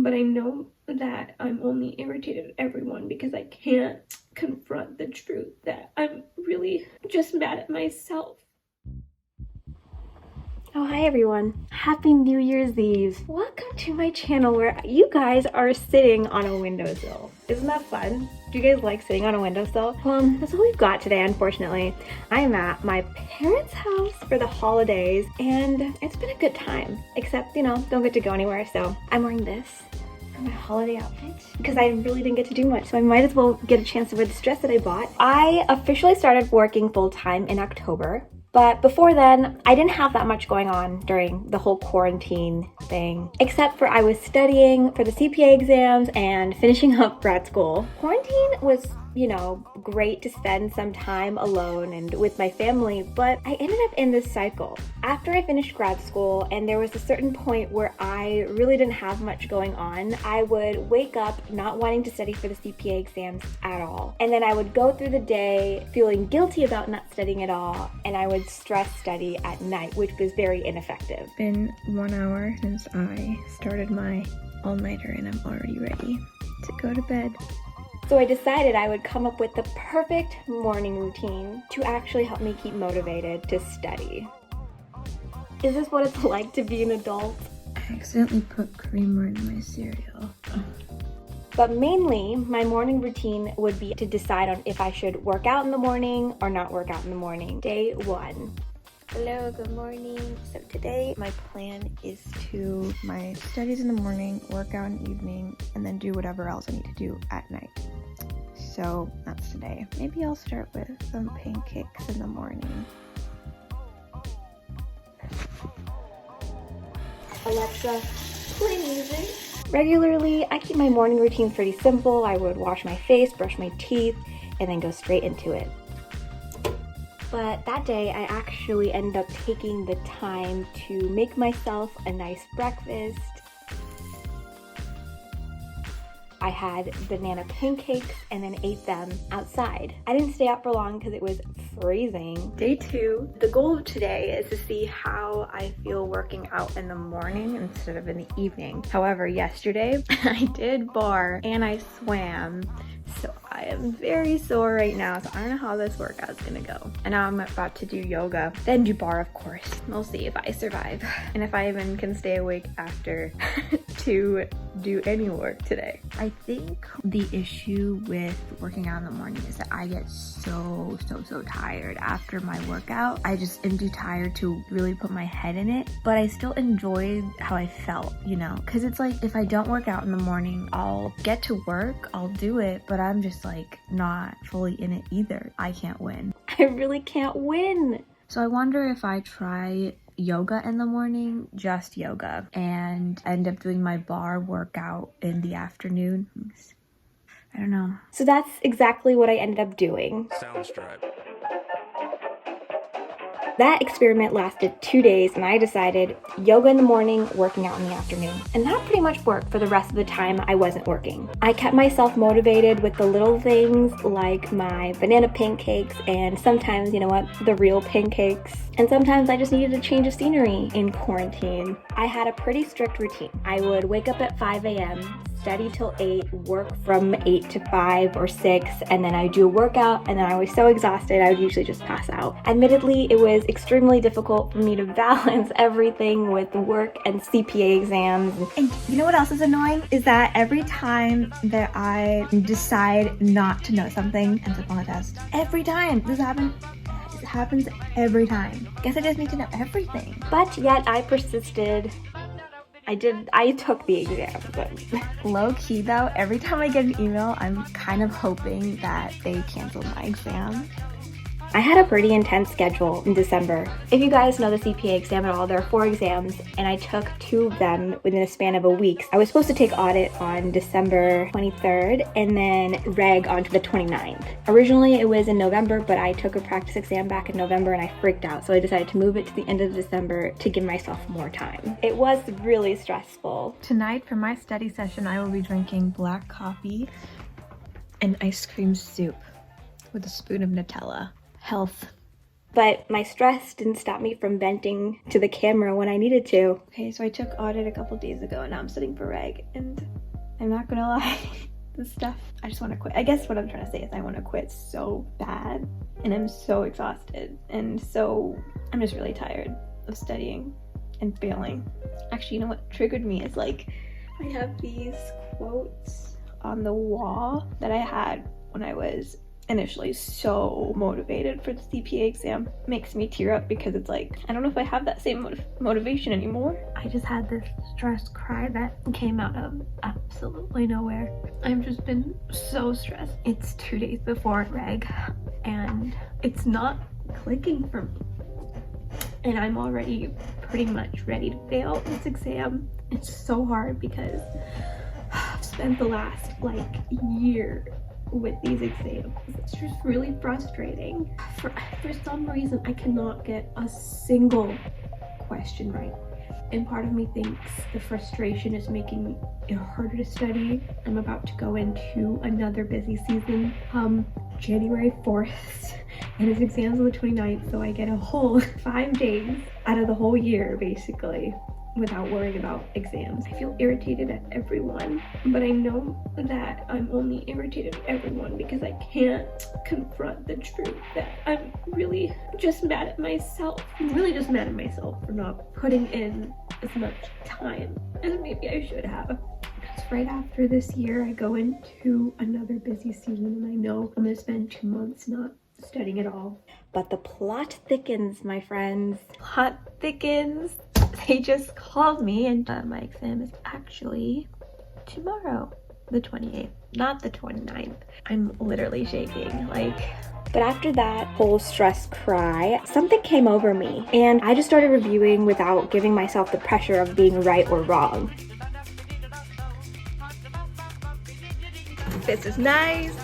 but I know that I'm only irritated at everyone because I can't confront the truth that I'm really just mad at myself. Oh, hi everyone. Happy New Year's Eve. Welcome to my channel where you guys are sitting on a windowsill. Isn't that fun? Do you guys like sitting on a windowsill? Well, that's all we've got today, unfortunately. I'm at my parents' house for the holidays and it's been a good time. Except, don't get to go anywhere, so I'm wearing this for my holiday outfit because I really didn't get to do much, so I might as well get a chance to wear this dress that I bought. I officially started working full-time in October. But before then, I didn't have that much going on during the whole quarantine thing, except for I was studying for the CPA exams and finishing up grad school. Quarantine was, great to spend some time alone and with my family, but I ended up in this cycle. After I finished grad school and there was a certain point where I really didn't have much going on, I would wake up not wanting to study for the CPA exams at all. And then I would go through the day feeling guilty about not studying at all, and I would stress study at night, which was very ineffective. It's been 1 hour since I started my all-nighter and I'm already ready to go to bed. So I decided I would come up with the perfect morning routine to actually help me keep motivated to study. Is this what it's like to be an adult? I accidentally put creamer in my cereal. But mainly, my morning routine would be to decide on if I should work out in the morning or not work out in the morning. Day 1. Hello, good morning. So today my plan is to my studies in the morning, work out in the evening, and then do whatever else I need to do at night. So that's today. Maybe I'll start with some pancakes in the morning. Alexa, play music. Regularly, I keep my morning routine pretty simple. I would wash my face, brush my teeth, and then go straight into it. But that day, I actually ended up taking the time to make myself a nice breakfast. I had banana pancakes and then ate them outside. I didn't stay out for long because it was freezing. Day 2, the goal of today is to see how I feel working out in the morning instead of in the evening. However, yesterday I did bar and I swam. So I am very sore right now, so I don't know how this workout's gonna go. And now I'm about to do yoga, then do bar, of course. We'll see if I survive and if I even can stay awake after to do any work today. I think the issue with working out in the morning is that I get so tired after my workout. I just am too tired to really put my head in it, but I still enjoyed how I felt, because it's like if I don't work out in the morning, I'll get to work, I'll do it, but I'm just like not fully in it either. I can't win. I really can't win. So I wonder if I try yoga in the morning, just yoga, and end up doing my bar workout in the afternoon. I don't know. So that's exactly what I ended up doing. Soundstripe. That experiment lasted 2 days and I decided yoga in the morning, working out in the afternoon. And that pretty much worked for the rest of the time I wasn't working. I kept myself motivated with the little things like my banana pancakes and sometimes, the real pancakes. And sometimes I just needed a change of scenery in quarantine. I had a pretty strict routine. I would wake up at 5 a.m., study till 8, work from 8 to 5 or 6, and then I would do a workout, and then I was so exhausted I would usually just pass out. Admittedly, it was extremely difficult for me to balance everything with work and CPA exams. And you know what else is annoying? Is that every time that I decide not to know something ends up on the test. Every time. This happens every time. Guess I just need to know everything. But yet I persisted. I took the exam, but Low key though, every time I get an email, I'm kind of hoping that they canceled my exam. I had a pretty intense schedule in December. If you guys know the CPA exam at all, there are 4 exams, and I took 2 of them within a span of a week. I was supposed to take audit on December 23rd, and then reg onto the 29th. Originally, it was in November, but I took a practice exam back in November, and I freaked out, so I decided to move it to the end of December to give myself more time. It was really stressful. Tonight for my study session, I will be drinking black coffee and ice cream soup with a spoon of Nutella. Health. But my stress didn't stop me from venting to the camera when I needed to. Okay, so I took audit a couple days ago and now I'm studying for reg, and I'm not gonna lie. This stuff, I just want to quit. I guess what I'm trying to say is I want to quit so bad, and I'm so exhausted, and so I'm just really tired of studying and failing. Actually, you know what triggered me is like I have these quotes on the wall that I had when I was initially so motivated for the CPA exam. Makes me tear up because it's like I don't know if I have that same motivation anymore. I just had this stress cry that came out of absolutely nowhere. I've just been so stressed. It's 2 days before reg and it's not clicking for me. And I'm already pretty much ready to fail this exam. It's so hard because I've spent the last like year with these exams. It's just really frustrating. For some reason, I cannot get a single question right. And part of me thinks the frustration is making it harder to study. I'm about to go into another busy season, January 4th, and his exams on the 29th, so I get a whole 5 days out of the whole year, basically, without worrying about exams. I feel irritated at everyone, but I know that I'm only irritated at everyone because I can't confront the truth that I'm really just mad at myself. I'm really just mad at myself for not putting in as much time as maybe I should have. Because right after this year, I go into another busy season and I know I'm gonna spend 2 months not studying at all. But the plot thickens, my friends. Plot thickens. They just called me and my exam is actually tomorrow, the 28th, not the 29th. I'm literally shaking, like. But after that whole stress cry, something came over me and I just started reviewing without giving myself the pressure of being right or wrong. This is nice.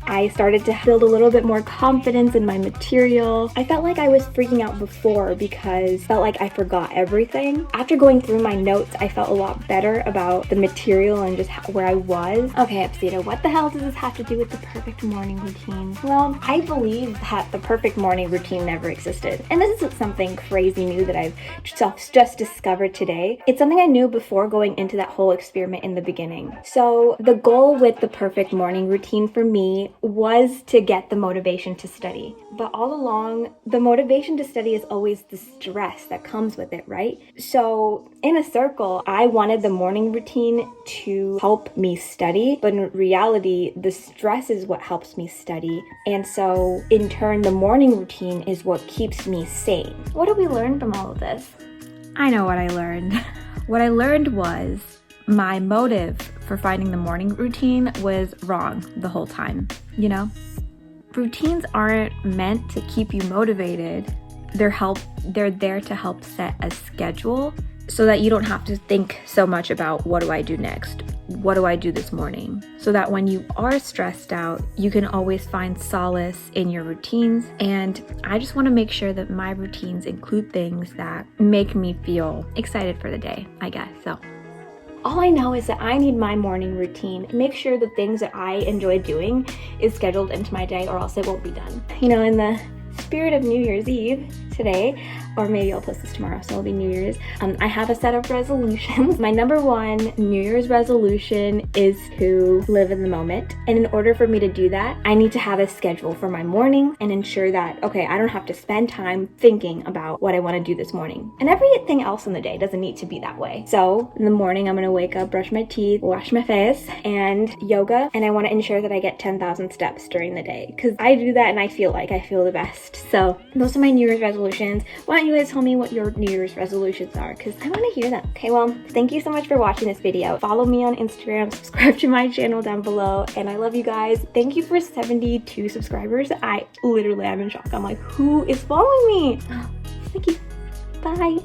I started to build a little bit more confidence in my material. I felt like I was freaking out before because I felt like I forgot everything. After going through my notes, I felt a lot better about the material and just where I was. Okay, Epsita, what the hell does this have to do with the perfect morning routine? Well, I believe that the perfect morning routine never existed. And this isn't something crazy new that I've just discovered today. It's something I knew before going into that whole experiment in the beginning. So the goal with the perfect morning routine for me was to get the motivation to study. But all along, the motivation to study is always the stress that comes with it, right? So in a circle, I wanted the morning routine to help me study, but in reality, the stress is what helps me study. And so in turn, the morning routine is what keeps me sane. What did we learn from all of this? I know what I learned. What I learned was my motive for finding the morning routine was wrong the whole time, you know? Routines aren't meant to keep you motivated. They're there to help set a schedule so that you don't have to think so much about what do I do next? What do I do this morning? So that when you are stressed out, you can always find solace in your routines. And I just want to make sure that my routines include things that make me feel excited for the day, I guess. So all I know is that I need my morning routine to make sure the things that I enjoy doing is scheduled into my day or else it won't be done. You know, in the spirit of New Year's Eve today, or maybe I'll post this tomorrow, so it'll be New Year's. I have a set of resolutions. My number one New Year's resolution is to live in the moment. And in order for me to do that, I need to have a schedule for my morning and ensure that, okay, I don't have to spend time thinking about what I want to do this morning. And everything else in the day doesn't need to be that way. So in the morning, I'm going to wake up, brush my teeth, wash my face, and yoga. And I want to ensure that I get 10,000 steps during the day because I do that and I feel like I feel the best. So those are my New Year's resolutions. Why don't you guys tell me what your New Year's resolutions are? Because I want to hear them. Okay, well, thank you so much for watching this video. Follow me on Instagram, subscribe to my channel down below, and I love you guys. Thank you for 72 subscribers. I literally am in shock. I'm like, who is following me? Thank you. Bye.